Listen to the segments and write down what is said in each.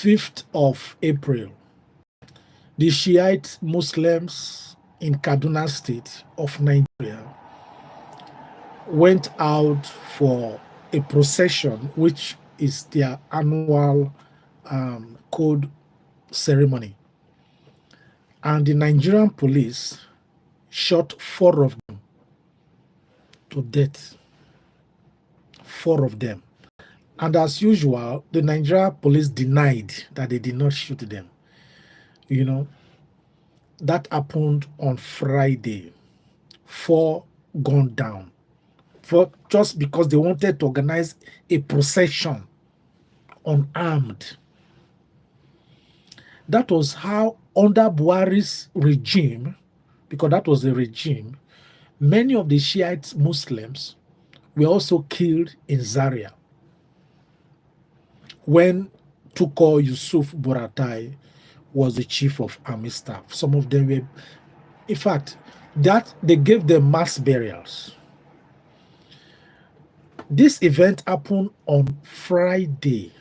5th of April, the Shiite Muslims in Kaduna State of Nigeria went out for a procession, which is their annual code ceremony. And the Nigerian police shot 4 of them to death. 4 of them. And as usual, the Nigerian police denied that they did not shoot them. You know, that happened on Friday. 4 gunned down. Just because they wanted to organize a procession unarmed. That was how, under Buhari's regime, because that was the regime, many of the Shiite Muslims were also killed in Zaria. When Tukur Yusuf Buratai was the chief of army staff, some of them were, in fact, that they gave them mass burials. This event happened on Friday,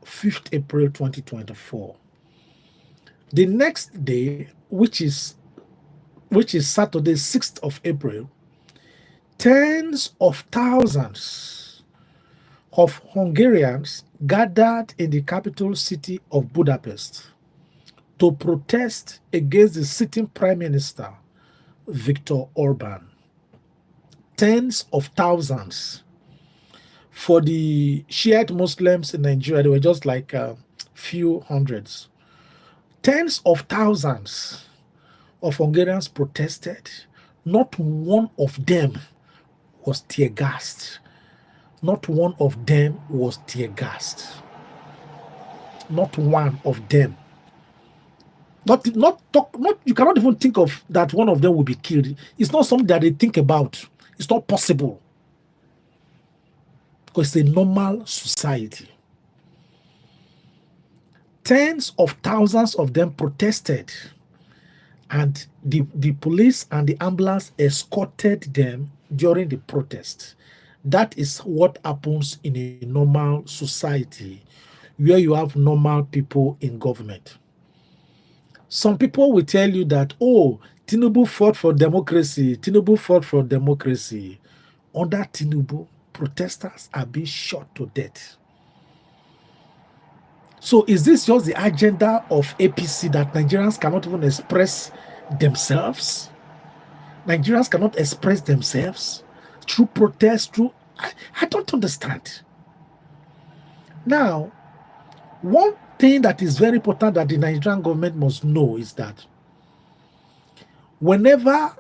5th April 2024. The next day, which is Saturday, 6th of April, tens of thousands of Hungarians gathered in the capital city of Budapest to protest against the sitting Prime Minister, Viktor Orban. Tens of thousands. For the Shiite Muslims in Nigeria, they were just like a few hundreds. Tens of thousands of Hungarians protested. Not one of them was tear-gassed. Not one of them was tear-gassed. Not one of them. You cannot even think of that one of them will be killed. It's not something that they think about. It's not possible. Because it's a normal society. Tens of thousands of them protested, and the police and the ambulance escorted them during the protest. That is what happens in a normal society where you have normal people in government. Some people will tell you that, oh, Tinubu fought for democracy. Tinubu fought for democracy. Under Tinubu, protesters are being shot to death. So is this just the agenda of APC that Nigerians cannot even express themselves? Nigerians cannot express themselves through protest, I don't understand. Now, one thing that is very important that the Nigerian government must know is that whenever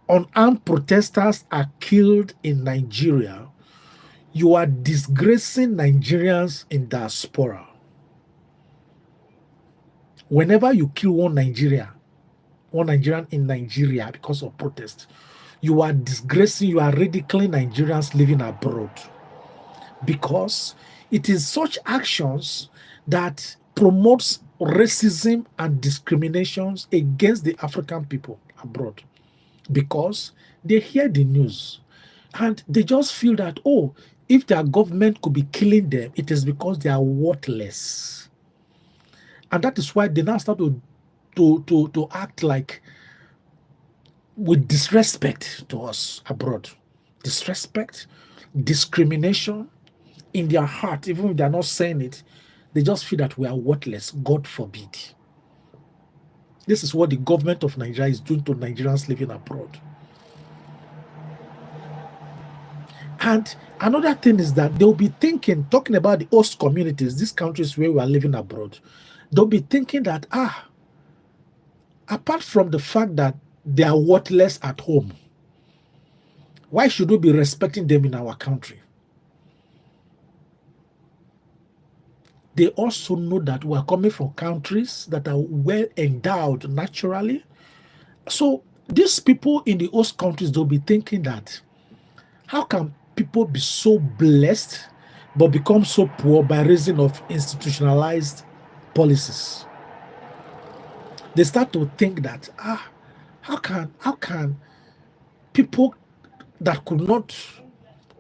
unarmed protesters are killed in Nigeria, you are disgracing Nigerians in diaspora. Whenever you kill one Nigerian in Nigeria because of protest, you are disgracing, you are ridiculing Nigerians living abroad. Because it is such actions that promotes racism and discriminations against the African people abroad. Because they hear the news and they just feel that, oh, if their government could be killing them, it is because they are worthless. And that is why they now start to act like with disrespect to us abroad. Disrespect, discrimination in their heart, even if they are not saying it, they just feel that we are worthless. God forbid. This is what the government of Nigeria is doing to Nigerians living abroad. And another thing is that they'll be talking about the host communities, these countries where we are living abroad, they'll be thinking that, apart from the fact that they are worthless at home, why should we be respecting them in our country? They also know that we are coming from countries that are well endowed naturally. So these people in the host countries, they'll be thinking that, how can people be so blessed but become so poor by reason of institutionalized policies? They start to think that, how can people that could not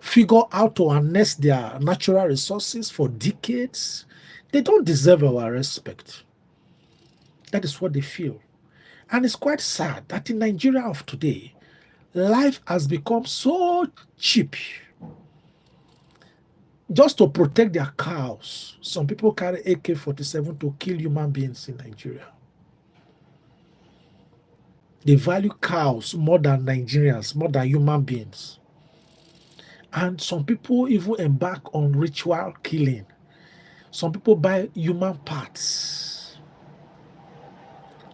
figure out to harness their natural resources for decades, they don't deserve our respect. That is what they feel. And it's quite sad that in Nigeria of today, life has become so cheap. Just to protect their cows, some people carry AK-47 to kill human beings in Nigeria. They value cows more than Nigerians, more than human beings. And some people even embark on ritual killing. Some people buy human parts.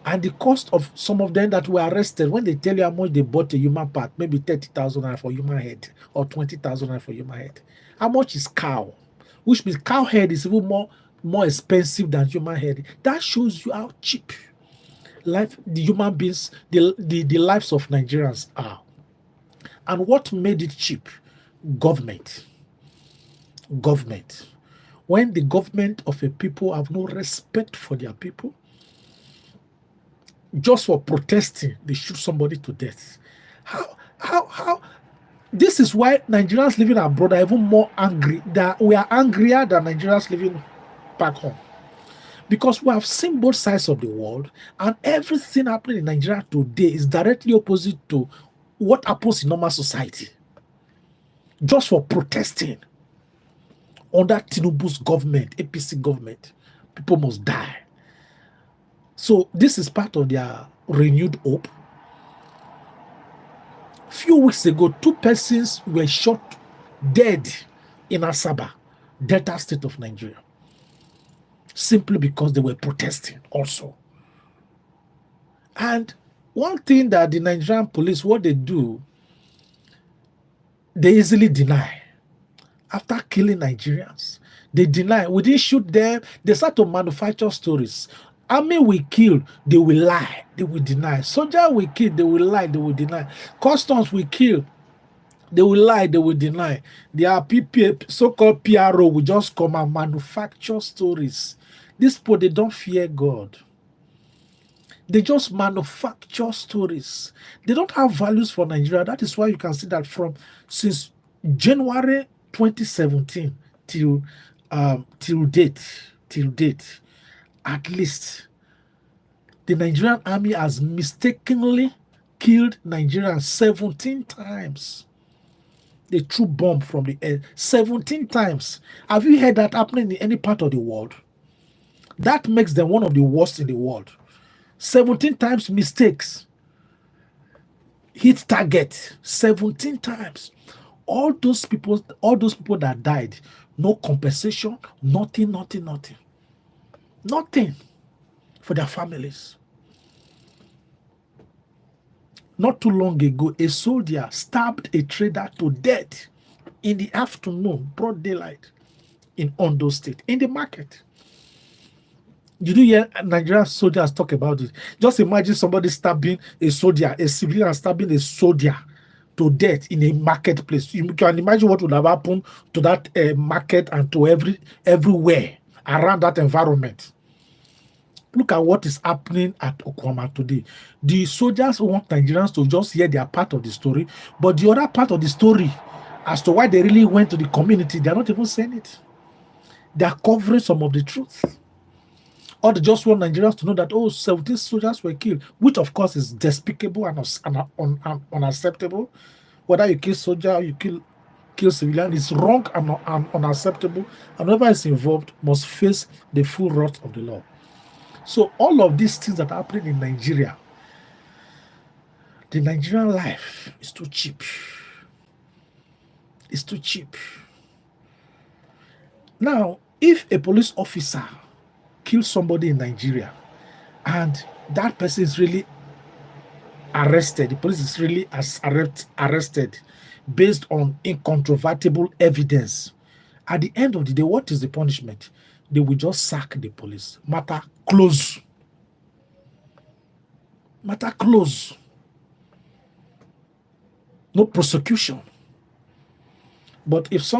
And the cost of some of them that were arrested, when they tell you how much they bought a human part, maybe 30,000 naira for human head or 20,000 naira for human head. How much is cow? Which means cow head is even more expensive than human head. That shows you how cheap the human beings, the lives of Nigerians are. And what made it cheap? Government. When the government of a people have no respect for their people, just for protesting, they shoot somebody to death. How? This is why Nigerians living abroad are even more angry. We are angrier than Nigerians living back home. Because we have seen both sides of the world, and everything happening in Nigeria today is directly opposite to what happens in normal society. Just for protesting under Tinubu's government, APC government, people must die. So this is part of their renewed hope. Few weeks ago, 2 persons were shot dead in Asaba, Delta State of Nigeria, simply because they were protesting also. And one thing that the Nigerian police, what they do, they easily deny. After killing Nigerians, they deny. We didn't shoot them. They start to manufacture stories. Army we kill, they will lie, they will deny. Soldier we kill, they will lie, they will deny. Customs we kill, they will lie, they will deny. Their so-called PRO will just come and manufacture stories. These people, they don't fear God. They just manufacture stories. They don't have values for Nigeria. That is why you can see that since January 2017 till date, at least the Nigerian army has mistakenly killed Nigerians 17 times. They threw bomb from the air 17 times. Have you heard that happening in any part of the world? That makes them one of the worst in the world. 17 times mistakes. Hit target 17 times. All those people that died, no compensation, nothing for their families. Not too long ago, a soldier stabbed a trader to death in the afternoon, broad daylight, in Ondo State, in the market. Did you hear Nigerian soldiers talk about it? Just imagine somebody stabbing a soldier, a civilian stabbing a soldier to death in a marketplace. You can imagine what would have happened to that market and to everywhere around that environment. Look at what is happening at Okwama today. The soldiers want Nigerians to just hear their part of the story, but the other part of the story, as to why they really went to the community, they are not even saying it. They are covering some of the truth. Or they just want Nigerians to know that, 17 soldiers were killed, which of course is despicable and unacceptable. Whether you kill soldier or you kill civilian, is wrong and unacceptable. And whoever is involved must face the full wrath of the law. So all of these things that are happening in Nigeria, the Nigerian life is too cheap. It's too cheap. Now, if a police officer kills somebody in Nigeria and that person is really arrested, the police is really arrested based on incontrovertible evidence, at the end of the day, what is the punishment? They will just sack the police. Matter close. No prosecution. But if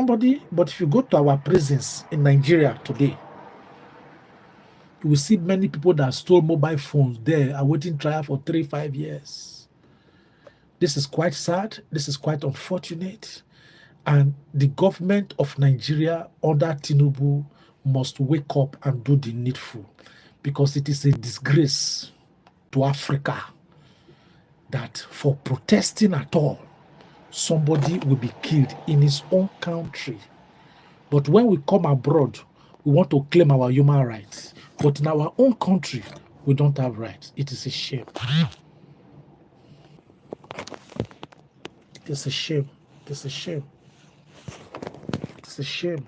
you go to our prisons in Nigeria today, you will see many people that stole mobile phones there awaiting trial for 3-5 years. This is quite sad. This is quite unfortunate. And the government of Nigeria under Tinubu must wake up and do the needful, because it is a disgrace to Africa that for protesting at all, somebody will be killed in his own country. But when we come abroad, we want to claim our human rights. But in our own country, we don't have rights. It is a shame. It's a shame. It's a shame. It's a shame.